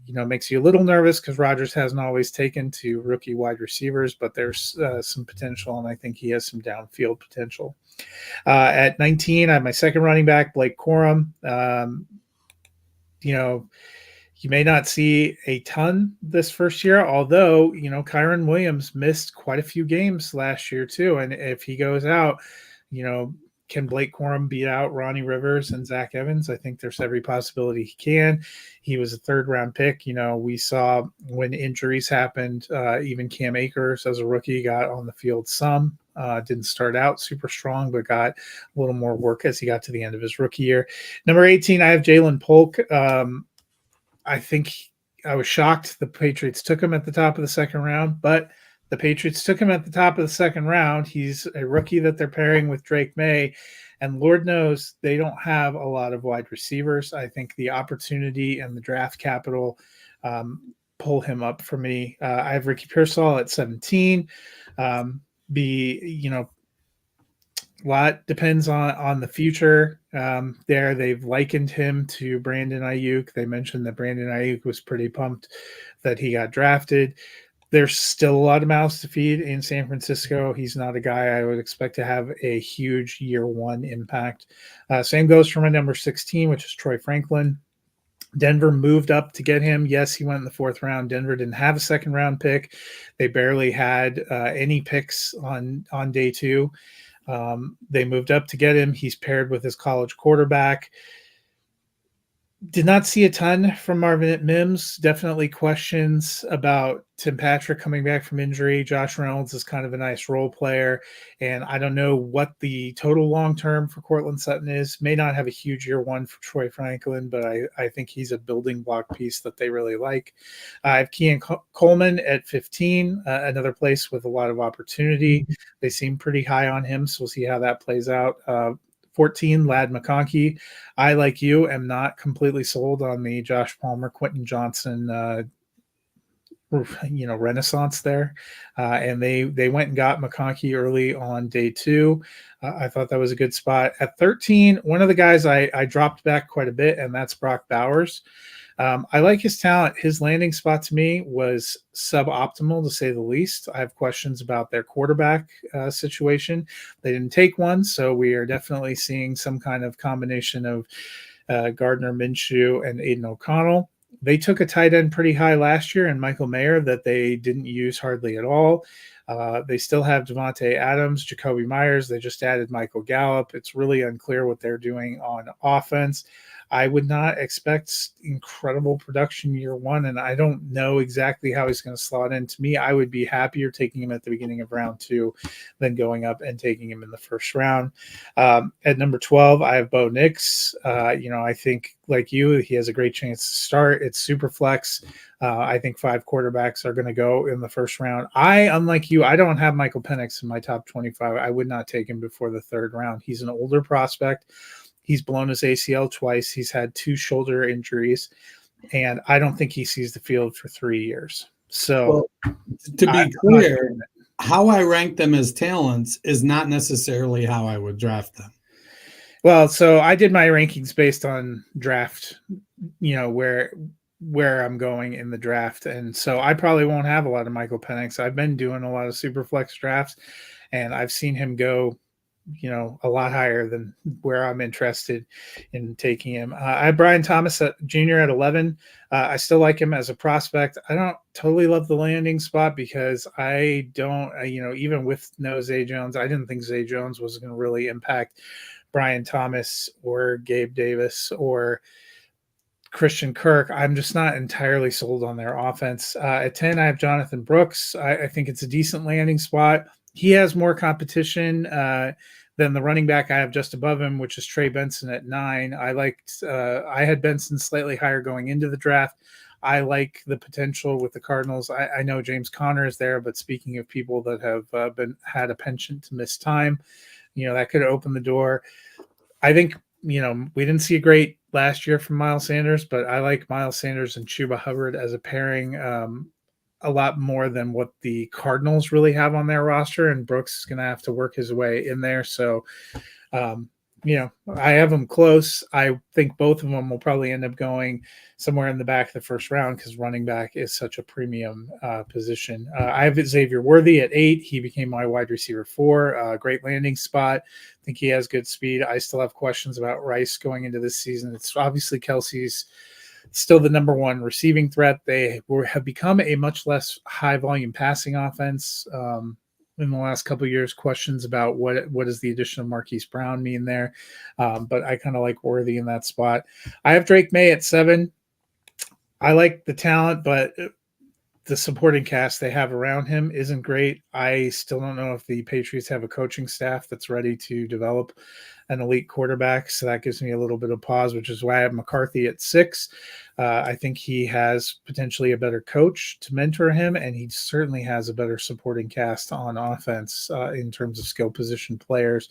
Makes you a little nervous because Rodgers hasn't always taken to rookie wide receivers, but there's some potential, and I think he has some downfield potential. At 19, I have my second running back, Blake Corum. You may not see a ton this first year, although, Kyron Williams missed quite a few games last year too. And if he goes out, can Blake Corum beat out Ronnie Rivers and Zach Evans? I think there's every possibility he can. He was a 3rd-round pick. We saw when injuries happened, even Cam Akers as a rookie got on the field some. Didn't start out super strong, but got a little more work as he got to the end of his rookie year. Number 18, I have Jalen Polk. I think I was shocked the Patriots took him at the top of the 2nd round, but the Patriots took him at the top of the 2nd round. He's a rookie that they're pairing with Drake May, and Lord knows they don't have a lot of wide receivers. I think the opportunity and the draft capital pull him up for me. I have Ricky Pearsall at 17. A lot depends on the future there. They've likened him to Brandon Ayuk. They mentioned that Brandon Ayuk was pretty pumped that he got drafted. There's still a lot of mouths to feed in San Francisco. He's not a guy I would expect to have a huge year 1 impact. Same goes for my number 16, which is Troy Franklin. Denver moved up to get him. Yes, he went in the 4th round. Denver didn't have a 2nd-round pick. They barely had any picks on day 2. They moved up to get him. He's paired with his college quarterback. Did not see a ton from Marvin Mims. Definitely questions about Tim Patrick coming back from injury. Josh Reynolds is kind of a nice role player, and I don't know what the total long-term for Cortland Sutton is. May not have a huge year 1 for Troy Franklin, but I think he's a building block piece that they really like. I have Kean Coleman at 15, another place with a lot of opportunity. They seem pretty high on him, so we'll see how that plays out. 14, Lad McConkey. I, like you, am not completely sold on the Josh Palmer, Quentin Johnson renaissance there, and they went and got McConkey early on day 2. I thought that was a good spot. At 13, one of the guys I dropped back quite a bit, and that's Brock Bowers. I like his talent. His landing spot to me was suboptimal, to say the least. I have questions about their quarterback situation. They didn't take one, so we are definitely seeing some kind of combination of Gardner Minshew and Aiden O'Connell. They took a tight end pretty high last year, and Michael Mayer, that they didn't use hardly at all. They still have Devontae Adams, Jacoby Myers. They just added Michael Gallup. It's really unclear what they're doing on offense. I would not expect incredible production year 1, and I don't know exactly how he's going to slot in. To me, I would be happier taking him at the beginning of round 2 than going up and taking him in the first round. At number 12, I have Bo Nix. I think, like you, he has a great chance to start. It's super flex. I think 5 quarterbacks are going to go in the first round. Unlike you, I don't have Michael Penix in my top 25. I would not take him before the 3rd round. He's an older prospect. He's blown his ACL twice. He's had 2 shoulder injuries, and I don't think he sees the field for 3 years. So, to be clear, how I rank them as talents is not necessarily how I would draft them. Well, so I did my rankings based on draft, where I'm going in the draft. And so I probably won't have a lot of Michael Penix. I've been doing a lot of super flex drafts, and I've seen him go, a lot higher than where I'm interested in taking him. I have Brian Thomas Jr. at 11. I still like him as a prospect. I don't totally love the landing spot because I don't, even with no Zay Jones, I didn't think Zay Jones was going to really impact Brian Thomas or Gabe Davis or Christian Kirk. I'm just not entirely sold on their offense. At 10, I have Jonathan Brooks. I think it's a decent landing spot. He has more competition than the running back I have just above him, which is Trey Benson at 9. I had Benson slightly higher going into the draft. I like the potential with the Cardinals. I know James Conner is there, but speaking of people that have had a penchant to miss time, that could open the door. I think, we didn't see a great last year from Miles Sanders, but I like Miles Sanders and Chuba Hubbard as a pairing a lot more than what the Cardinals really have on their roster, and Brooks is going to have to work his way in there. So, I have them close. I think both of them will probably end up going somewhere in the back of the first round because running back is such a premium position. I have Xavier Worthy at 8. He became my wide receiver 4. Great landing spot. I think he has good speed. I still have questions about Rice going into this season. It's obviously Kelsey's still the number 1 receiving threat. They have become a much less high volume passing offense in the last couple of years. Questions about what does the addition of Marquise Brown mean there. But I kind of like Worthy in that spot. I have Drake May at 7. I like the talent, but the supporting cast they have around him isn't great. I still don't know if the Patriots have a coaching staff that's ready to develop an elite quarterback. So that gives me a little bit of pause, which is why I have McCarthy at 6. I think he has potentially a better coach to mentor him, and he certainly has a better supporting cast on offense in terms of skill position players,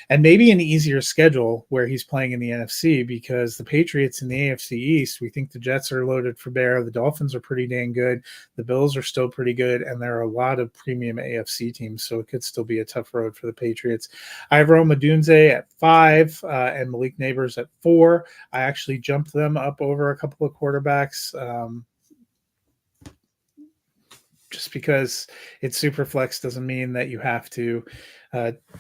and maybe an easier schedule where he's playing in the NFC, because the Patriots in the AFC East, we think the Jets are loaded for bear. The Dolphins are pretty dang good. The Bills are still pretty good, and there are a lot of premium AFC teams, so it could still be a tough road for the Patriots. I have Rome Odunze at 5 and Malik Neighbors at 4. I actually jumped them up over a couple of quarterbacks just because it's super flex doesn't mean that you have to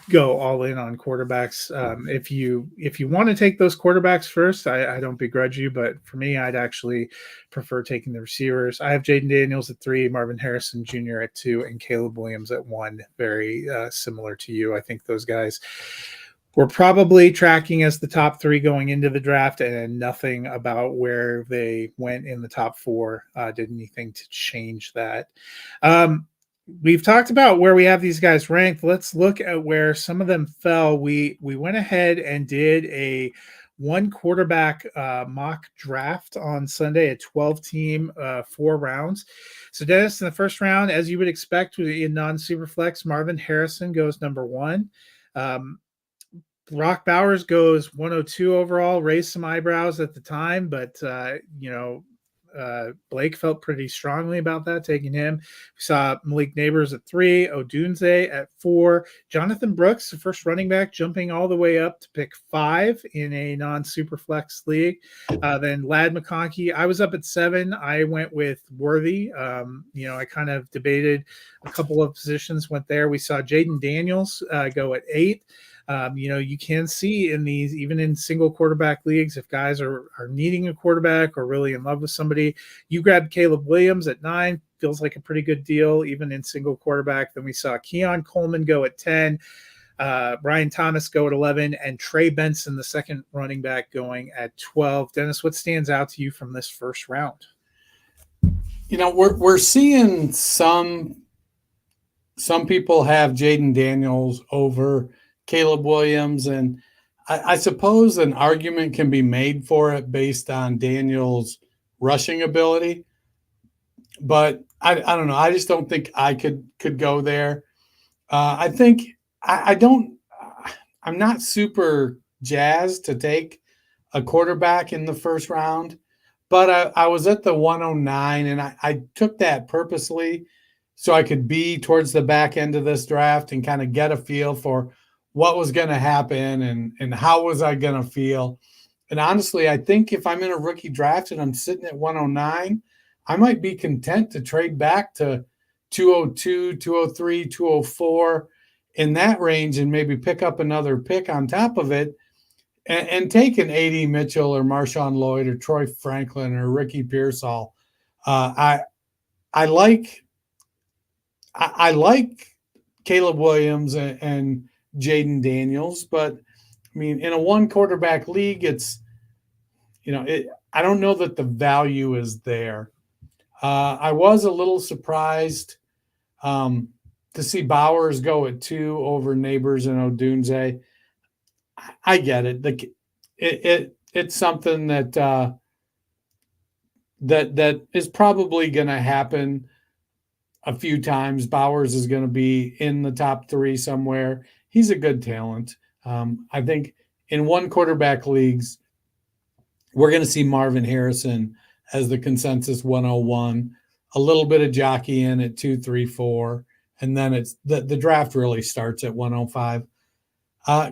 go all in on quarterbacks. If you want to take those quarterbacks first, I don't begrudge you, but for me, I'd actually prefer taking the receivers. I have Jaden Daniels at 3, Marvin Harrison Jr. at 2, and Caleb Williams at 1. Very similar to you. I think those guys we're probably tracking as the top 3 going into the draft, and nothing about where they went in the top 4 did anything to change that. We've talked about where we have these guys ranked. Let's look at where some of them fell. We went ahead and did a 1 quarterback mock draft on Sunday, a 12-team, 4 rounds. So Dennis, in the first round, as you would expect in non-superflex, Marvin Harrison goes number 1. Brock Bowers goes 102 overall, raised some eyebrows at the time, but Blake felt pretty strongly about that, taking him. We saw Malik Neighbors at 3, Odunze at 4, Jonathan Brooks, the first running back, jumping all the way up to pick 5 in a non-superflex league. Then Lad McConkey, I was up at 7. I went with Worthy. I kind of debated a couple of positions, went there. We saw Jaden Daniels go at 8. You can see in these, even in single quarterback leagues, if guys are needing a quarterback or really in love with somebody, you grab Caleb Williams at 9, feels like a pretty good deal, even in single quarterback. Then we saw Keon Coleman go at 10, Brian Thomas go at 11, and Trey Benson, the second running back, going at 12. Dennis, what stands out to you from this first round? We're seeing some people have Jaden Daniels over Caleb Williams, and I suppose an argument can be made for it based on Daniels' rushing ability, but I don't know. I just don't think I could go there. I think I'm not super jazzed to take a quarterback in the first round, but I was at the 109, and I took that purposely so I could be towards the back end of this draft and kind of get a feel for what was going to happen and how was I going to feel. And honestly, I think if I'm in a rookie draft and I'm sitting at 109, I might be content to trade back to 202, 203, 204 in that range and maybe pick up another pick on top of it and take an A.D. Mitchell or Marshawn Lloyd or Troy Franklin or Ricky Pearsall. I like Caleb Williams and Jaden Daniels, but I mean, in a one quarterback league, it's, I don't know that the value is there. I was a little surprised to see Bowers go at 2 over Neighbors and Odunze. I get it. It's something that is probably going to happen a few times. Bowers is going to be in the top 3 somewhere. He's a good talent. I think in one quarterback leagues, we're going to see Marvin Harrison as the consensus 101, a little bit of jockeying at 2, 3, 4, and then it's the draft really starts at 105.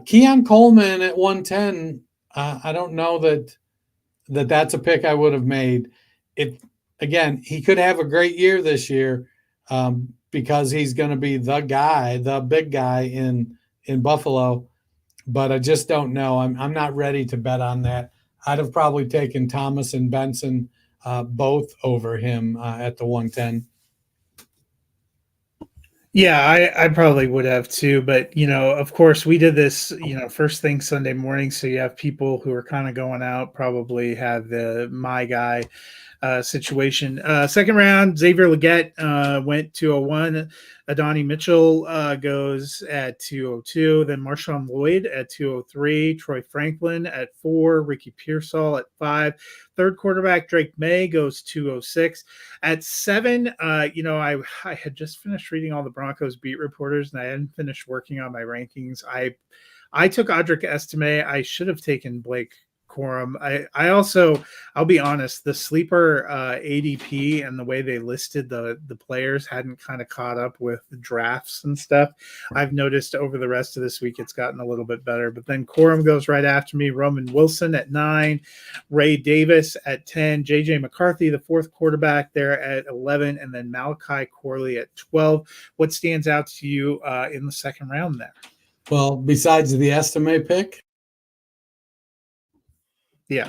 Keon Coleman at 110. I don't know that's a pick I would have made. Again, he could have a great year this year because he's going to be the guy, the big guy in Buffalo, but I just don't know. I'm not ready to bet on that. I'd have probably taken Thomas and Benson both over him at the 110. Yeah, I probably would have too. But, of course, we did this, first thing Sunday morning. So you have people who are kind of going out, probably have the my guy situation. Second round, Xavier Legette went 201. Adonai Mitchell goes at 202. Then Marshawn Lloyd at 203. Troy Franklin at 4. Ricky Pearsall at 5. Third quarterback Drake May goes 206. At 7, I had just finished reading all the Broncos beat reporters, and I hadn't finished working on my rankings. I took Audric Estime. I should have taken Blake Corum. I also, I'll be honest, the sleeper ADP and the way they listed the players hadn't kind of caught up with the drafts and stuff. I've noticed over the rest of this week it's gotten a little bit better. But then Corum goes right after me. Roman Wilson at 9, Ray Davis at 10, JJ McCarthy, the fourth quarterback, there at 11, and then Malachi Corley at 12. What stands out to you in the second round there? Well, besides the Estime pick. Yeah.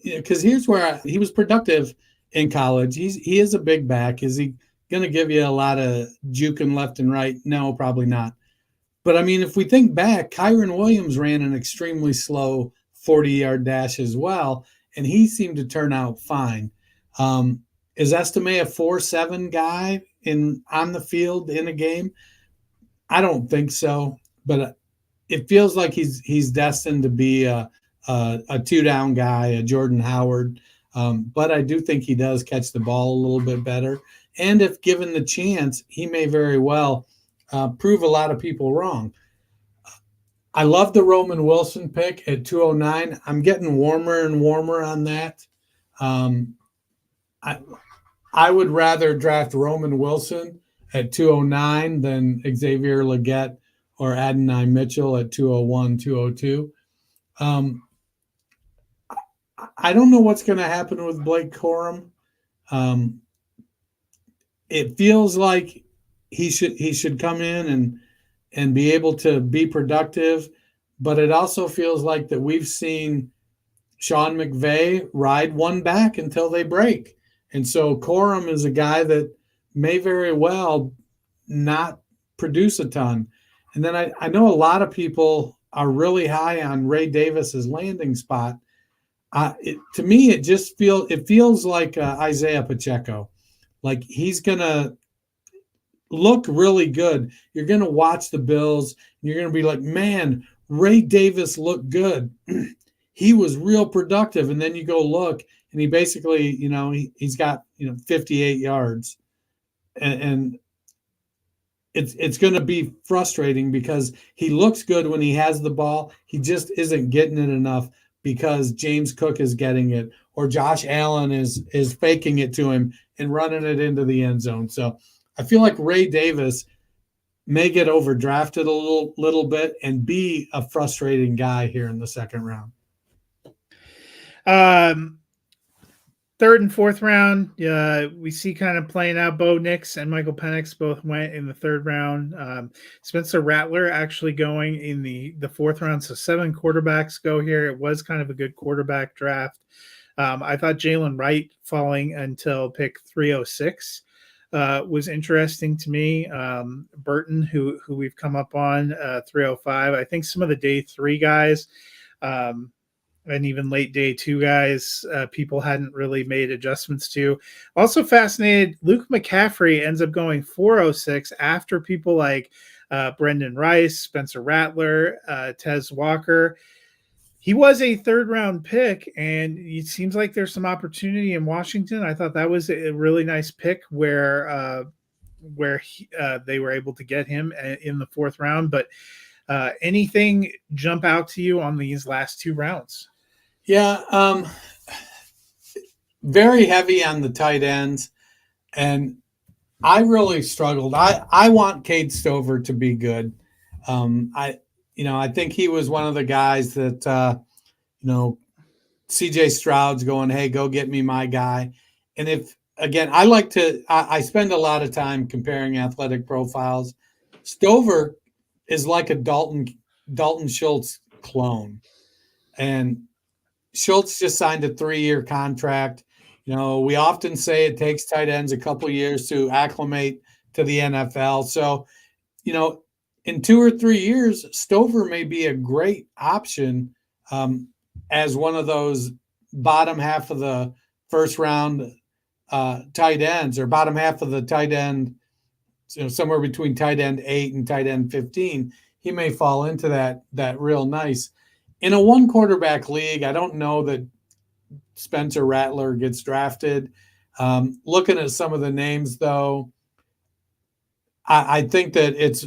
Because here's where he was productive in college. He is a big back. Is he going to give you a lot of juking left and right? No, probably not. But, I mean, if we think back, Kyron Williams ran an extremely slow 40-yard dash as well, and he seemed to turn out fine. Is Estime a 4.7 guy on the field in a game? I don't think so, but it feels like he's destined to be a two-down guy, a Jordan Howard. But I do think he does catch the ball a little bit better. And if given the chance, he may very well prove a lot of people wrong. I love the Roman Wilson pick at 209. I'm getting warmer and warmer on that. I would rather draft Roman Wilson at 209 than Xavier Legette or Adonai Mitchell at 201, 202. I don't know what's going to happen with Blake Corum. It feels like he should come in and be able to be productive, but it also feels like that we've seen Sean McVay ride one back until they break. And so Corum is a guy that may very well not produce a ton. And then I know a lot of people are really high on Ray Davis's landing spot. To me, it feels like Isaiah Pacheco. Like he's going to look really good. You're going to watch the Bills. And you're going to be like, man, Ray Davis looked good. He was real productive. And then you go look, and he basically, he's got 58 yards, and it's going to be frustrating because he looks good when he has the ball. He just isn't getting it enough because James Cook is getting it, or Josh Allen is faking it to him and running it into the end zone. So I feel like Ray Davis may get overdrafted a little bit and be a frustrating guy here in the second round. Third and fourth round, we see kind of playing out. Bo Nix and Michael Penix both went in the third round. Spencer Rattler actually going in the fourth round. So 7 quarterbacks go here. It was kind of a good quarterback draft. I thought Jalen Wright falling until pick 306 was interesting to me. Burton, who we've come up on, 305. I think some of the day 3 guys, and even late day 2 guys, people hadn't really made adjustments to. Also fascinated, Luke McCaffrey ends up going 406 after people like Brendan Rice, Spencer Rattler, Tez Walker. He was a third round pick, and it seems like there's some opportunity in Washington. I thought that was a really nice pick where they were able to get him in the fourth round. But anything jump out to you on these last 2 rounds? Yeah, very heavy on the tight ends, and I really struggled. I want Cade Stover to be good. I think he was one of the guys that CJ Stroud's going, hey, go get me my guy. And I spend a lot of time comparing athletic profiles. Stover is like a Dalton Schultz clone, and Schultz just signed a 3-year contract. We often say it takes tight ends a couple years to acclimate to the NFL. So, in 2 or 3 years, Stover may be a great option as one of those bottom half of the first round tight ends, or bottom half of the tight end, somewhere between tight end 8 and tight end 15. He may fall into that real nice. In a 1 quarterback league, I don't know that Spencer Rattler gets drafted. Looking at some of the names, though, I think that it's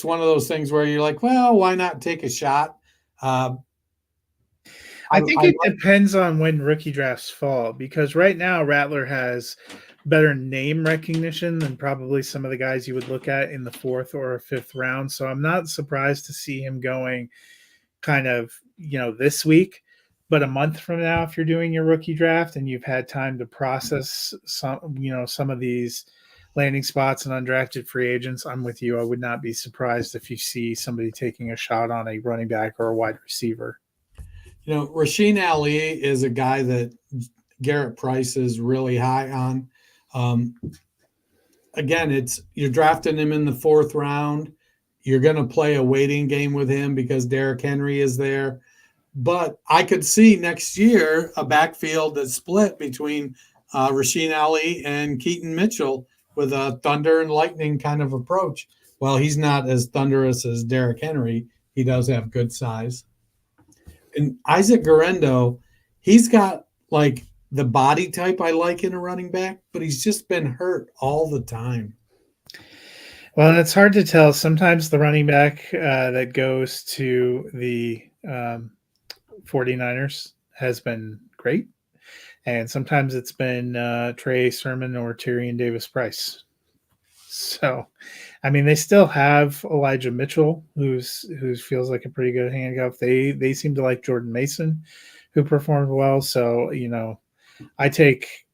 one of those things where you're like, well, why not take a shot? I think it depends on when rookie drafts fall, because right now Rattler has better name recognition than probably some of the guys you would look at in the 4th or 5th round. So I'm not surprised to see him going kind of, this week. But a month from now, if you're doing your rookie draft and you've had time to process some of these landing spots and undrafted free agents, I'm with you. I would not be surprised if you see somebody taking a shot on a running back or a wide receiver. Rasheen Ali is a guy that Garrett Price is really high on. Again, you're drafting him in the 4th round. You're going to play a waiting game with him because Derrick Henry is there. But I could see next year a backfield that's split between Rasheen Ali and Keaton Mitchell with a thunder and lightning kind of approach. Well, he's not as thunderous as Derrick Henry. He does have good size. And Isaac Guerendo, he's got like the body type I like in a running back, but he's just been hurt all the time. Well, it's hard to tell. Sometimes the running back that goes to the 49ers has been great. And sometimes it's been Trey Sermon or Tyrion Davis-Price. So, I mean, they still have Elijah Mitchell, who feels like a pretty good handcuff. They seem to like Jordan Mason, who performed well. So, I take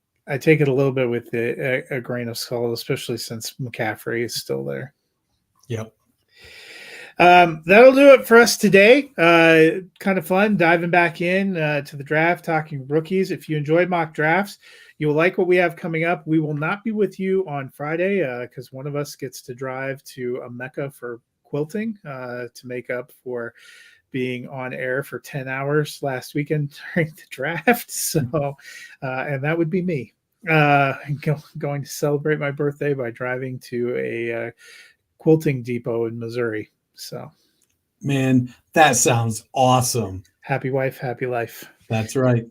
it a little bit with a grain of salt, especially since McCaffrey is still there. Yep. That'll do it for us today. Kind of fun diving back in to the draft, talking rookies. If you enjoyed mock drafts, you'll like what we have coming up. We will not be with you on Friday because one of us gets to drive to a Mecca for quilting to make up for being on air for 10 hours last weekend during the draft. So, and that would be me going to celebrate my birthday by driving to a quilting depot in Missouri. So, man, that sounds awesome. Happy wife, happy life. That's right.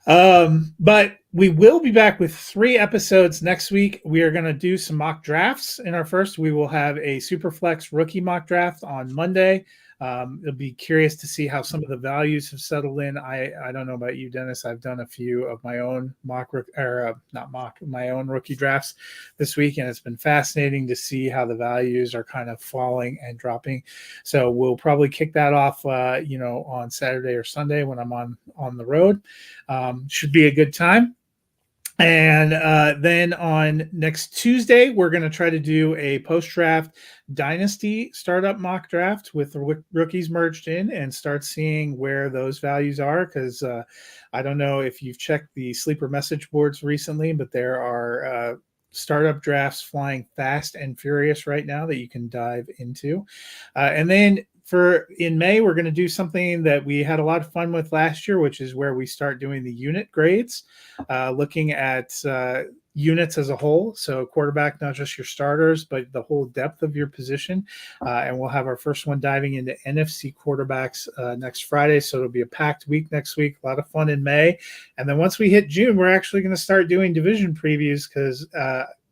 But we will be back with 3 episodes next week. We are going to do some mock drafts. In our first, we will have a Superflex rookie mock draft on Monday. It'll be curious to see how some of the values have settled in. I don't know about you, Dennis. I've done a few of my own my own rookie drafts this week, and it's been fascinating to see how the values are kind of falling and dropping. So we'll probably kick that off, on Saturday or Sunday when I'm on the road. Should be a good time. And then on next Tuesday, we're going to try to do a post-draft Dynasty startup mock draft with the rookies merged in and start seeing where those values are. Because I don't know if you've checked the sleeper message boards recently, but there are startup drafts flying fast and furious right now that you can dive into. And then in May, we're going to do something that we had a lot of fun with last year, which is where we start doing the unit grades, looking at units as a whole. So quarterback, not just your starters, but the whole depth of your position. And we'll have our first one diving into NFC quarterbacks next Friday. So it'll be a packed week next week, a lot of fun in May. And then once we hit June, we're actually going to start doing division previews because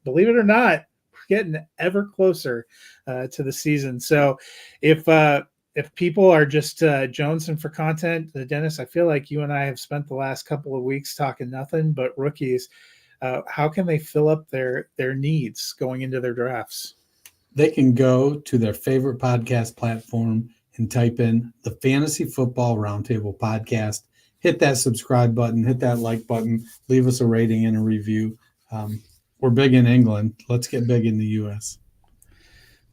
believe it or not, we're getting ever closer to the season. So if people are just jonesing for content, Dennis, I feel like you and I have spent the last couple of weeks talking nothing but rookies. How can they fill up their needs going into their drafts? They can go to their favorite podcast platform and type in the Fantasy Football Roundtable podcast. Hit that subscribe button, hit that like button, leave us a rating and a review. We're big in England. Let's get big in the U.S.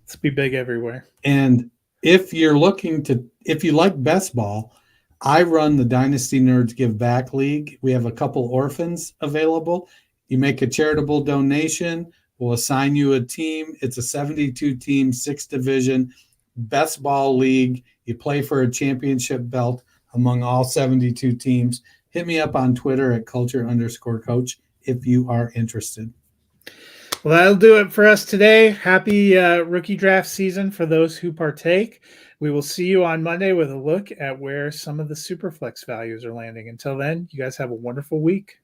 Let's be big everywhere. And if you like best ball, I run the Dynasty Nerds Give Back League. We have a couple orphans available. You make a charitable donation, we'll assign you a team. It's a 72-team, 6-division best ball league. You play for a championship belt among all 72 teams. Hit me up on Twitter at culture_coach if you are interested. Well, that'll do it for us today. Happy rookie draft season for those who partake. We will see you on Monday with a look at where some of the Superflex values are landing. Until then, you guys have a wonderful week.